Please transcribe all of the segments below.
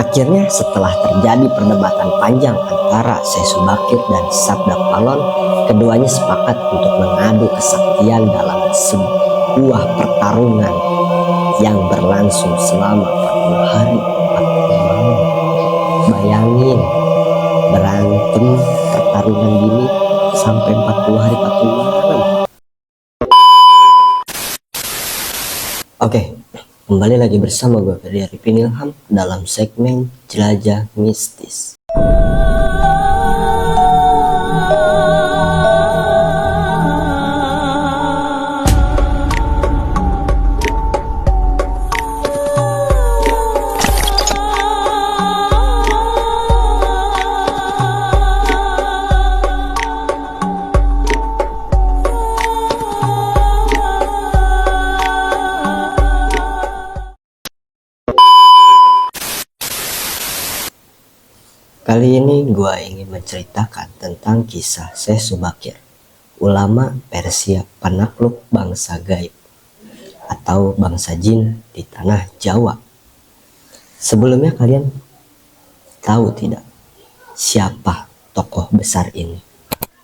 Akhirnya setelah terjadi perdebatan panjang antara Syekh Subakir dan Sabda Palon, keduanya sepakat untuk mengadu kesaktian dalam sebuah pertarungan yang berlangsung selama 40 hari 40 malam. Bayangin berantem pertarungan gini sampai 40 hari 40 malam. Oke, kembali lagi bersama gue Ferdi Arifin Ilham dalam segmen Jelajah Mistis. Kali ini gue ingin menceritakan tentang kisah Syekh Subakir, ulama Persia penakluk bangsa gaib atau bangsa jin di tanah Jawa. Sebelumnya kalian tahu tidak siapa tokoh besar ini?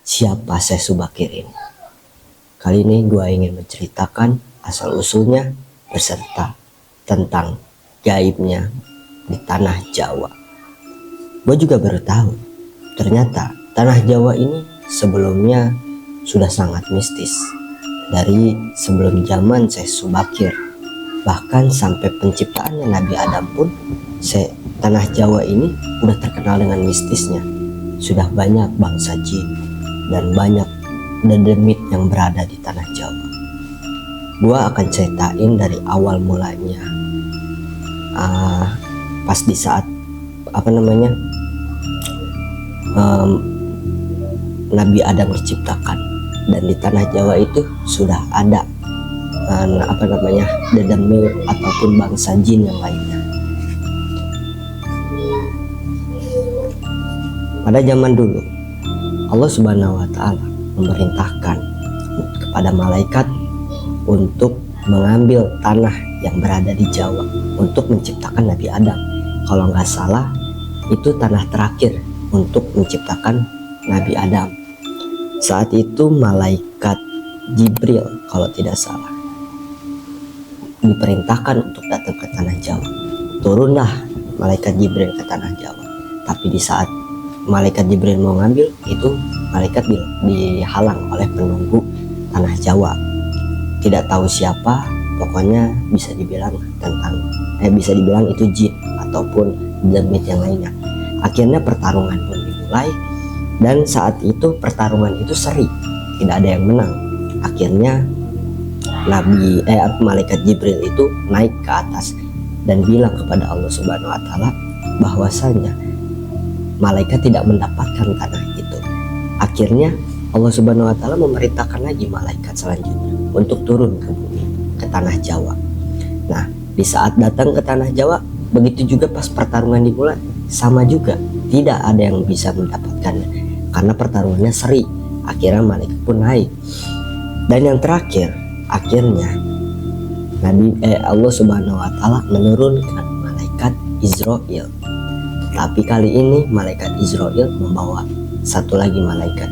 Siapa Syekh Subakir ini? Kali ini gue ingin menceritakan asal-usulnya beserta tentang gaibnya di tanah Jawa. Gue juga baru tahu, ternyata tanah Jawa ini sebelumnya sudah sangat mistis. Dari sebelum zaman Syekh Subakir, bahkan sampai penciptaannya Nabi Adam pun, tanah Jawa ini udah terkenal dengan mistisnya. Sudah banyak bangsa jin dan banyak dedemit yang berada di tanah Jawa. Gue akan ceritain dari awal mulanya, pas di saat Nabi Adam diciptakan, dan di tanah Jawa itu sudah ada dedemit ataupun bangsa jin yang lainnya. Pada zaman dulu Allah Subhanahu wa Ta'ala memerintahkan kepada malaikat untuk mengambil tanah yang berada di Jawa untuk menciptakan Nabi Adam. Kalau nggak salah itu tanah terakhir untuk menciptakan Nabi Adam. Saat itu malaikat Jibril kalau tidak salah diperintahkan untuk datang ke tanah Jawa. Turunlah malaikat Jibril ke tanah Jawa. Tapi di saat malaikat Jibril mau ngambil, itu malaikat dihalang oleh penunggu tanah Jawa. Tidak tahu siapa, pokoknya bisa dibilang itu jin ataupun demit yang lainnya. Akhirnya pertarungan pun dimulai, dan saat itu pertarungan itu seri, tidak ada yang menang. Akhirnya malaikat Jibril itu naik ke atas dan bilang kepada Allah Subhanahu wa Ta'ala bahwasanya malaikat tidak mendapatkan tanah itu. Akhirnya Allah Subhanahu wa Ta'ala memerintahkan lagi malaikat selanjutnya untuk turun ke bumi, ke tanah Jawa. Nah, di saat datang ke tanah Jawa, begitu juga pas pertarungan dimulai, sama juga, tidak ada yang bisa mendapatkannya karena pertarungannya seri. Akhirnya malaikat pun naik, dan yang terakhir akhirnya Allah Subhanahu wa Ta'ala menurunkan malaikat Israel. Tapi kali ini malaikat Israel membawa satu lagi malaikat,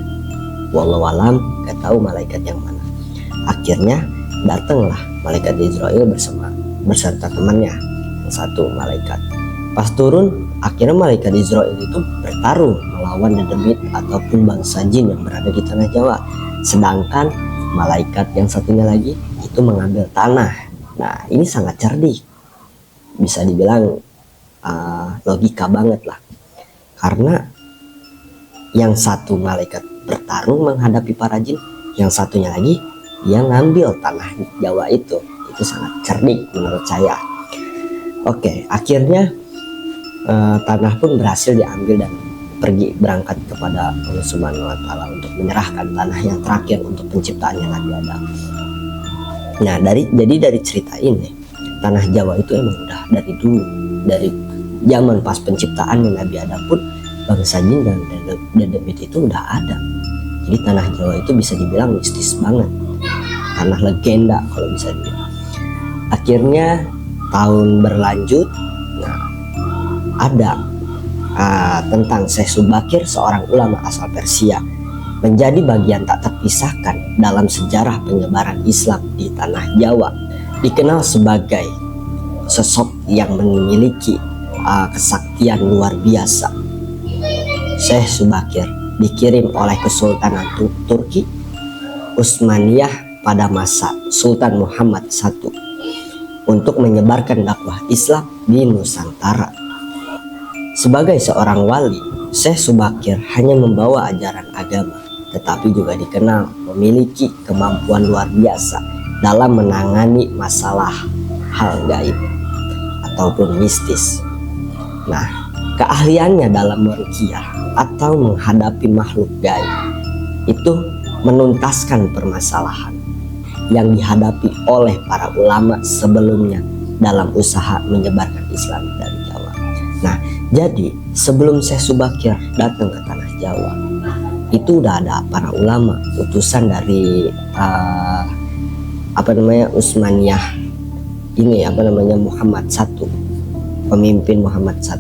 wallahu alam, gak tahu malaikat yang mana. Akhirnya datanglah malaikat Israel beserta temannya yang satu malaikat. Pas turun, akhirnya malaikat Israel itu bertarung melawan dedemit ataupun bangsa jin yang berada di tanah Jawa. Sedangkan malaikat yang satunya lagi itu mengambil tanah. Nah, ini sangat cerdik, bisa dibilang logika banget lah. Karena yang satu malaikat bertarung menghadapi para jin, yang satunya lagi dia ngambil tanah Jawa itu sangat cerdik menurut saya. Oke, akhirnya tanah pun berhasil diambil dan berangkat kepada Allah Subhanahu wa Ta'ala untuk menyerahkan tanah yang terakhir untuk penciptaannya Nabi Adam. Nah, dari cerita ini, tanah Jawa itu emang udah dari dulu, dari zaman pas penciptaannya Nabi Adam pun bangsa jin dan dedemit itu udah ada. Jadi tanah Jawa itu bisa dibilang mistis banget, tanah legenda kalau bisa dibilang. Akhirnya tahun berlanjut, nah ada tentang Syekh Subakir, seorang ulama asal Persia, menjadi bagian tak terpisahkan dalam sejarah penyebaran Islam di tanah Jawa. Dikenal sebagai sosok yang memiliki kesaktian luar biasa. Syekh Subakir dikirim oleh Kesultanan Turki Utsmaniyah pada masa Sultan Muhammad I untuk menyebarkan dakwah Islam di Nusantara. Sebagai seorang wali, Syekh Subakir hanya membawa ajaran agama, tetapi juga dikenal memiliki kemampuan luar biasa dalam menangani masalah hal gaib ataupun mistis. Nah, keahliannya dalam meruqyah atau menghadapi makhluk gaib itu menuntaskan permasalahan yang dihadapi oleh para ulama sebelumnya dalam usaha menyebarkan Islam dari Jawa. Nah, jadi sebelum Syekh Subakir datang ke tanah Jawa, itu udah ada para ulama utusan dari Utsmaniyah ini Muhammad I, pemimpin Muhammad I.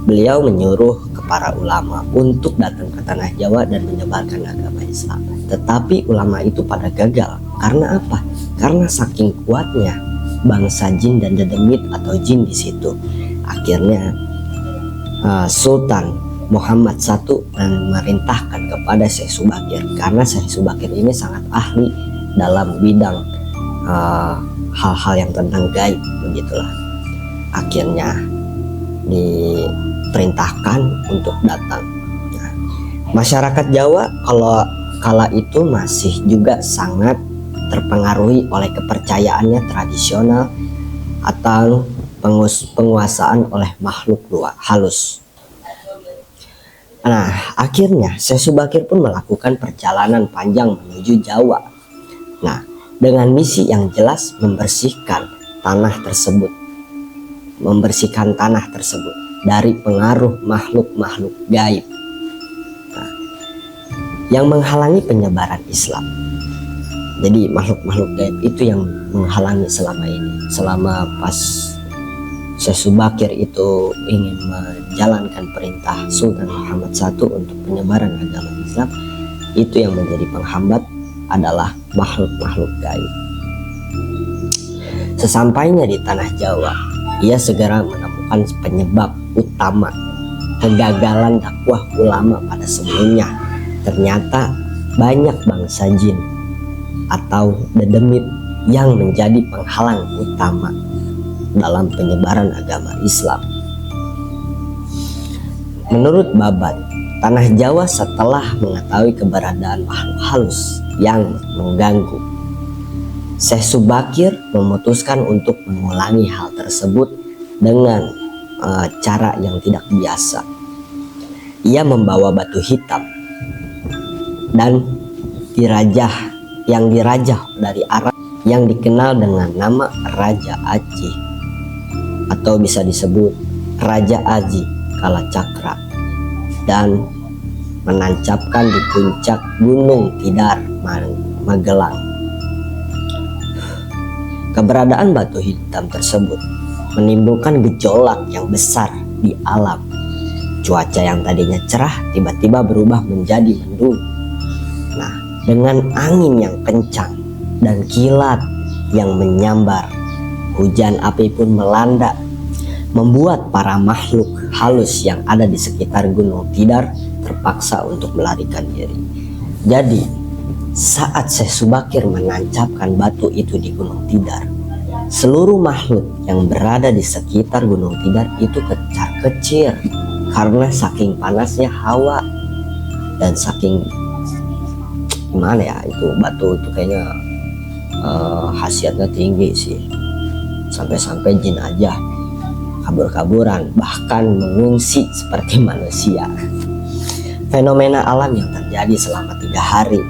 Beliau menyuruh ke para ulama untuk datang ke tanah Jawa dan menyebarkan agama Islam. Tetapi ulama itu pada gagal. Karena apa? Karena saking kuatnya bangsa jin dan dedemit atau jin di situ. Akhirnya Sultan Muhammad I memerintahkan kepada Syekh Subakir, karena Syekh Subakir ini sangat ahli dalam bidang hal-hal yang tentang gaib, begitulah. Akhirnya diperintahkan untuk datang. Nah, masyarakat Jawa kala itu masih juga sangat terpengaruhi oleh kepercayaannya tradisional atau penguasaan oleh makhluk halus. Nah, akhirnya Syekh Subakir pun melakukan perjalanan panjang menuju Jawa. Nah, dengan misi yang jelas membersihkan tanah tersebut dari pengaruh makhluk-makhluk gaib yang menghalangi penyebaran Islam. Jadi makhluk-makhluk gaib itu yang menghalangi selama pas Syekh Subakir itu ingin menjalankan perintah Sultan Muhammad I untuk penyebaran agama Islam. Itu yang menjadi penghambat adalah makhluk-makhluk gaib. Sesampainya di tanah Jawa, ia segera menemukan penyebab utama kegagalan dakwah ulama pada sebelumnya. Ternyata banyak bangsa jin atau dedemit yang menjadi penghalang utama dalam penyebaran agama Islam. Menurut Babat, tanah Jawa setelah mengetahui keberadaan makhluk halus yang mengganggu, Syekh Subakir memutuskan untuk mengulangi hal tersebut dengan cara yang tidak biasa. Ia membawa batu hitam dan dirajah dari Arab yang dikenal dengan nama Raja Aji, atau bisa disebut Raja Aji Kalacakra, dan menancapkan di puncak Gunung Tidar, Magelang. Keberadaan batu hitam tersebut menimbulkan gejolak yang besar di alam. Cuaca yang tadinya cerah tiba-tiba berubah menjadi mendung. Nah, dengan angin yang kencang dan kilat yang menyambar, hujan api pun melanda, membuat para makhluk halus yang ada di sekitar Gunung Tidar terpaksa untuk melarikan diri. Jadi, saat Syekh Subakir menancapkan batu itu di Gunung Tidar, seluruh makhluk yang berada di sekitar Gunung Tidar itu kecar-kecir karena saking panasnya hawa dan saking gimana ya, itu batu itu kayaknya khasiatnya tinggi sih, sampai-sampai jin aja kabur-kaburan, bahkan mengungsi seperti manusia. Fenomena alam yang terjadi selama 3 hari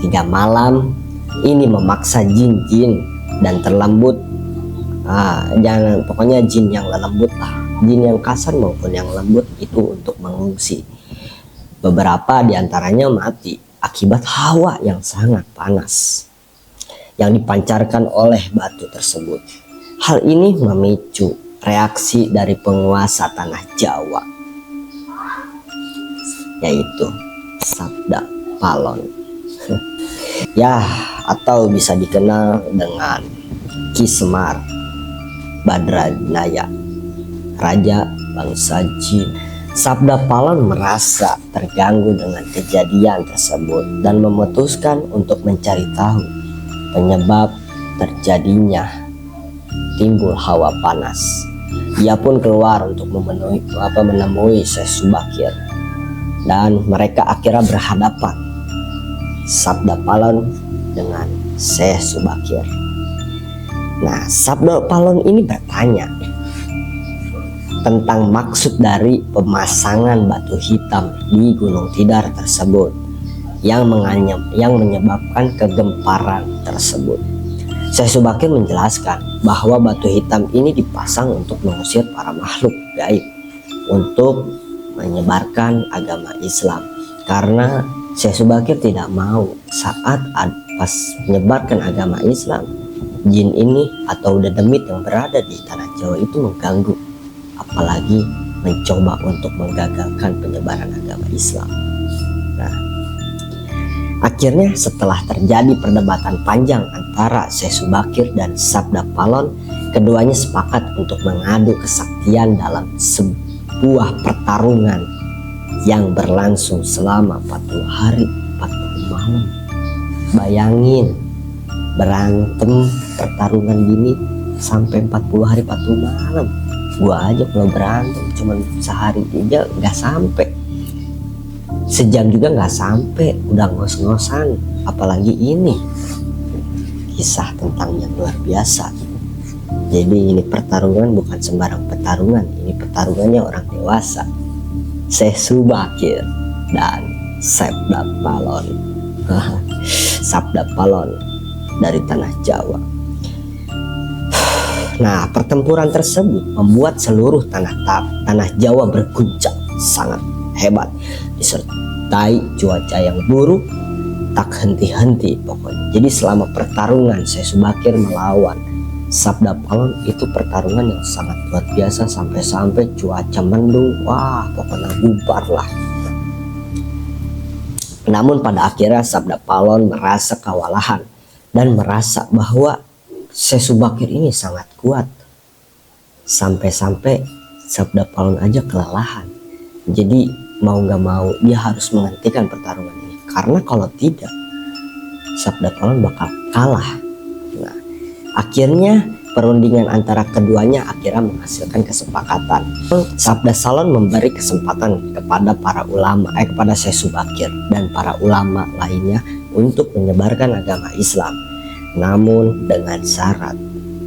3 malam ini memaksa jin-jin dan terlembut, pokoknya jin yang lembut lah, jin yang kasar maupun yang lembut itu untuk mengungsi. Beberapa diantaranya mati akibat hawa yang sangat panas yang dipancarkan oleh batu tersebut. Hal ini memicu reaksi dari penguasa tanah Jawa, yaitu Sabda Palon. Ya, atau bisa dikenal dengan Ki Semar Badranaya, Raja Bangsa Jin. Sabda Palon merasa terganggu dengan kejadian tersebut dan memutuskan untuk mencari tahu penyebab terjadinya timbul hawa panas. Ia pun keluar untuk menemui Syekh Subakir, dan mereka akhirnya berhadapan, Sabda Palon dengan Syekh Subakir. Nah, Sabda Palon ini bertanya tentang maksud dari pemasangan batu hitam di Gunung Tidar tersebut yang menyebabkan kegemparan tersebut. Syekh Subakir menjelaskan bahwa batu hitam ini dipasang untuk mengusir para makhluk gaib untuk menyebarkan agama Islam, karena Syekh Subakir tidak mau saat pas menyebarkan agama Islam, jin ini atau dedemit yang berada di tanah Jawa itu mengganggu, apalagi mencoba untuk menggagalkan penyebaran agama Islam. Nah, akhirnya setelah terjadi perdebatan panjang antara Syekh Subakir dan Sabda Palon, keduanya sepakat untuk mengadu kesaktian dalam sebuah pertarungan yang berlangsung selama 40 hari 40 malam. Bayangin, berantem pertarungan gini sampai 40 hari 40 malam. Gua aja kalau berantem cuman sehari aja nggak sampai, sejam juga nggak sampai, udah ngos-ngosan. Apalagi ini kisah tentang yang luar biasa. Jadi ini pertarungan bukan sembarang pertarungan, ini pertarungannya orang dewasa, Syekh Subakir dan Sabda Palon. Sabda Palon dari tanah Jawa. Nah, pertempuran tersebut membuat seluruh tanah Jawa berguncang sangat hebat, disertai cuaca yang buruk tak henti-henti pokoknya. Jadi selama pertarungan Syekh Subakir melawan Sabda Palon itu pertarungan yang sangat luar biasa, sampai-sampai cuaca mendung, wah pokoknya bubar lah. Namun pada akhirnya Sabda Palon merasa kewalahan dan merasa bahwa Syekh Subakir ini sangat kuat, sampai-sampai Sabda Palon aja kelelahan. Jadi mau gak mau dia harus menghentikan pertarungan ini, karena kalau tidak Sabda Palon bakal kalah. Nah, akhirnya perundingan antara keduanya akhirnya menghasilkan kesepakatan. Sabda Palon memberi kesempatan kepada kepada Syekh Subakir dan para ulama lainnya untuk menyebarkan agama Islam, namun dengan syarat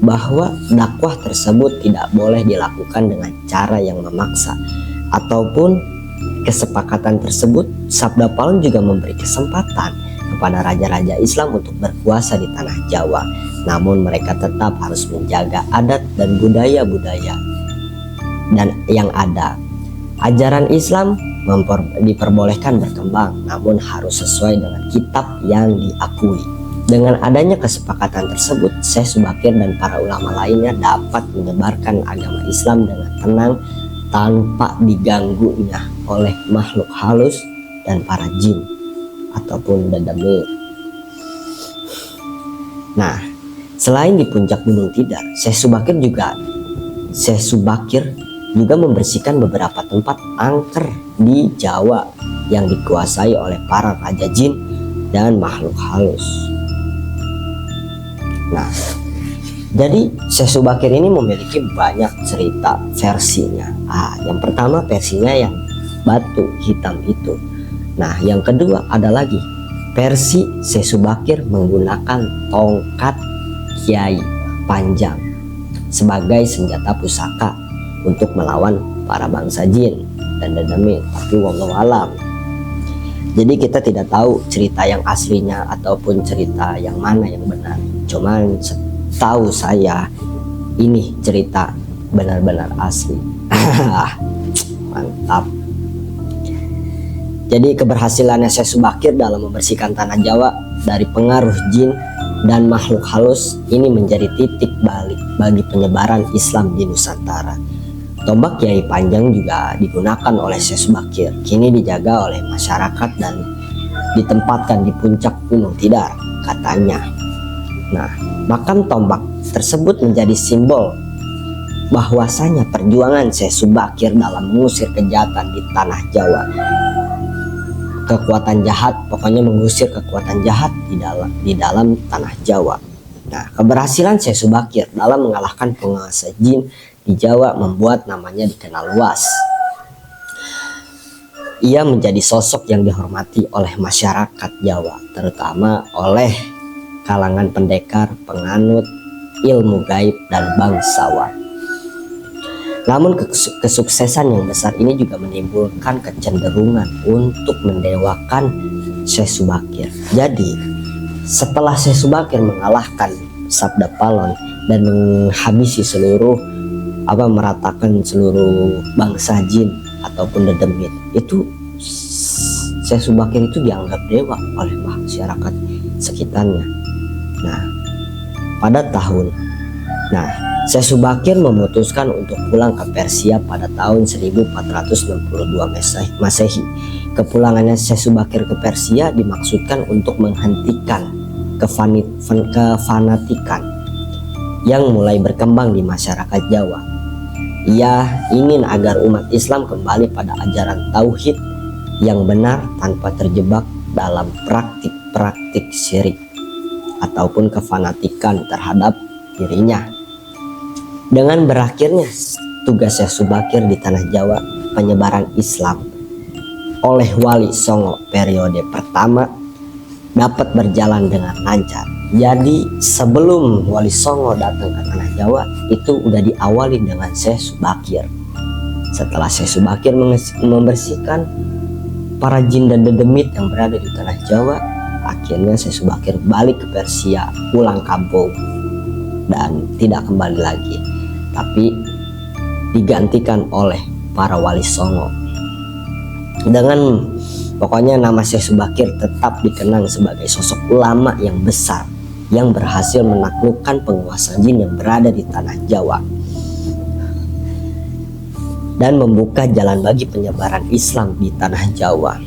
bahwa dakwah tersebut tidak boleh dilakukan dengan cara yang memaksa. Ataupun kesepakatan tersebut, Sabda Palon juga memberi kesempatan kepada raja-raja Islam untuk berkuasa di tanah Jawa, namun mereka tetap harus menjaga adat dan budaya-budaya dan yang ada. Ajaran Islam diperbolehkan berkembang, namun harus sesuai dengan kitab yang diakui. Dengan adanya kesepakatan tersebut, Syekh Subakir dan para ulama lainnya dapat menyebarkan agama Islam dengan tenang tanpa diganggunya oleh makhluk halus dan para jin ataupun dedemit. Nah, selain di puncak Gunung Tidar, Syekh Subakir juga membersihkan beberapa tempat angker di Jawa yang dikuasai oleh para raja jin dan makhluk halus. Nah, jadi Syekh Subakir ini memiliki banyak cerita versinya. Yang pertama versinya yang batu hitam itu. Nah, yang kedua ada lagi versi Syekh Subakir menggunakan tongkat kiai panjang sebagai senjata pusaka untuk melawan para bangsa jin dan dedemit. Tapi wallahu alam. Jadi kita tidak tahu cerita yang aslinya ataupun cerita yang mana yang benar. Cuman setahu saya ini cerita benar-benar asli. Mantap. Jadi keberhasilannya Syekh Subakir dalam membersihkan tanah Jawa dari pengaruh jin dan makhluk halus ini menjadi titik balik bagi penyebaran Islam di Nusantara. Tombak Kiai Panjang juga digunakan oleh Syekh Subakir, kini dijaga oleh masyarakat dan ditempatkan di puncak Gunung Tidar katanya. Nah, makam tombak tersebut menjadi simbol bahwasanya perjuangan Syekh Subakir dalam mengusir kejahatan di tanah Jawa. Kekuatan jahat, pokoknya mengusir kekuatan jahat di dalam tanah Jawa. Nah, keberhasilan Syekh Subakir dalam mengalahkan penguasa jin di Jawa membuat namanya dikenal luas. Ia menjadi sosok yang dihormati oleh masyarakat Jawa, terutama oleh kalangan pendekar, penganut ilmu gaib, dan bangsawan. Namun kesuksesan yang besar ini juga menimbulkan kecenderungan untuk mendewakan Syekh Subakir. Jadi setelah Syekh Subakir mengalahkan Sabda Palon dan menghabisi meratakan seluruh bangsa jin ataupun dedemit, itu Syekh Subakir itu dianggap dewa oleh masyarakat sekitarnya. Syekh Subakir memutuskan untuk pulang ke Persia pada tahun 1462 Masehi. Kepulangannya Syekh Subakir ke Persia dimaksudkan untuk menghentikan kefanatikan yang mulai berkembang di masyarakat Jawa. Ia ingin agar umat Islam kembali pada ajaran tauhid yang benar tanpa terjebak dalam praktik-praktik syirik ataupun kefanatikan terhadap dirinya. Dengan berakhirnya tugas Syekh Subakir di tanah Jawa, penyebaran Islam oleh Wali Songo periode pertama dapat berjalan dengan lancar. Jadi sebelum Wali Songo datang ke tanah Jawa, itu udah diawali dengan Syekh Subakir. Setelah Syekh Subakir membersihkan para jin dan dedemit yang berada di tanah Jawa, akhirnya Syekh Subakir balik ke Persia, pulang kampung dan tidak kembali lagi, tapi digantikan oleh para Wali Songo. Dengan pokoknya nama Syekh Subakir tetap dikenang sebagai sosok ulama yang besar yang berhasil menaklukkan penguasa jin yang berada di tanah Jawa dan membuka jalan bagi penyebaran Islam di tanah Jawa.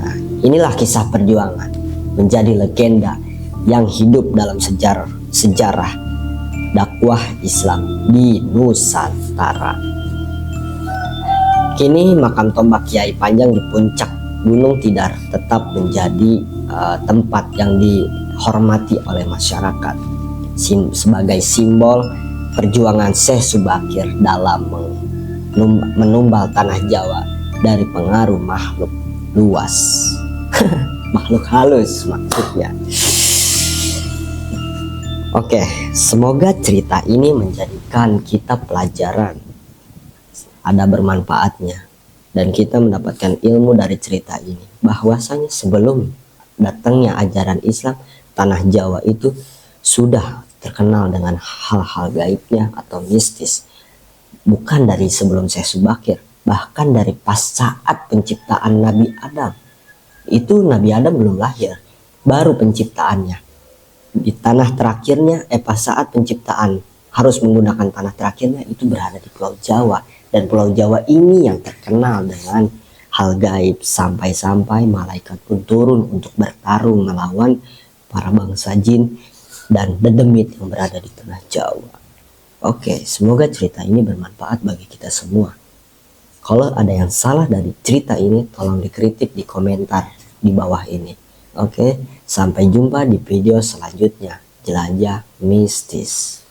Nah, inilah kisah perjuangan menjadi legenda yang hidup dalam sejarah dakwah Islam di Nusantara. Kini makam tombak Kiai Panjang di puncak Gunung Tidar tetap menjadi tempat yang dihormati oleh masyarakat sebagai simbol perjuangan Syekh Subakir dalam menumbal tanah Jawa dari pengaruh makhluk luas. Makhluk halus maksudnya. Oke, semoga cerita ini menjadikan kita pelajaran, ada bermanfaatnya, dan kita mendapatkan ilmu dari cerita ini. Bahwasanya sebelum datangnya ajaran Islam, tanah Jawa itu sudah terkenal dengan hal-hal gaibnya atau mistis. Bukan dari sebelum Syekh Subakir, bahkan dari pas saat penciptaan Nabi Adam. Itu Nabi Adam belum lahir, baru penciptaannya. Di tanah terakhirnya, pas saat penciptaan harus menggunakan tanah terakhirnya itu berada di Pulau Jawa. Dan Pulau Jawa ini yang terkenal dengan hal gaib, sampai-sampai malaikat pun turun untuk bertarung melawan para bangsa jin dan dedemit yang berada di tanah Jawa. Oke, semoga cerita ini bermanfaat bagi kita semua. Kalau ada yang salah dari cerita ini, tolong dikritik di komentar di bawah ini. Oke, sampai jumpa di video selanjutnya. Jelajah mistis.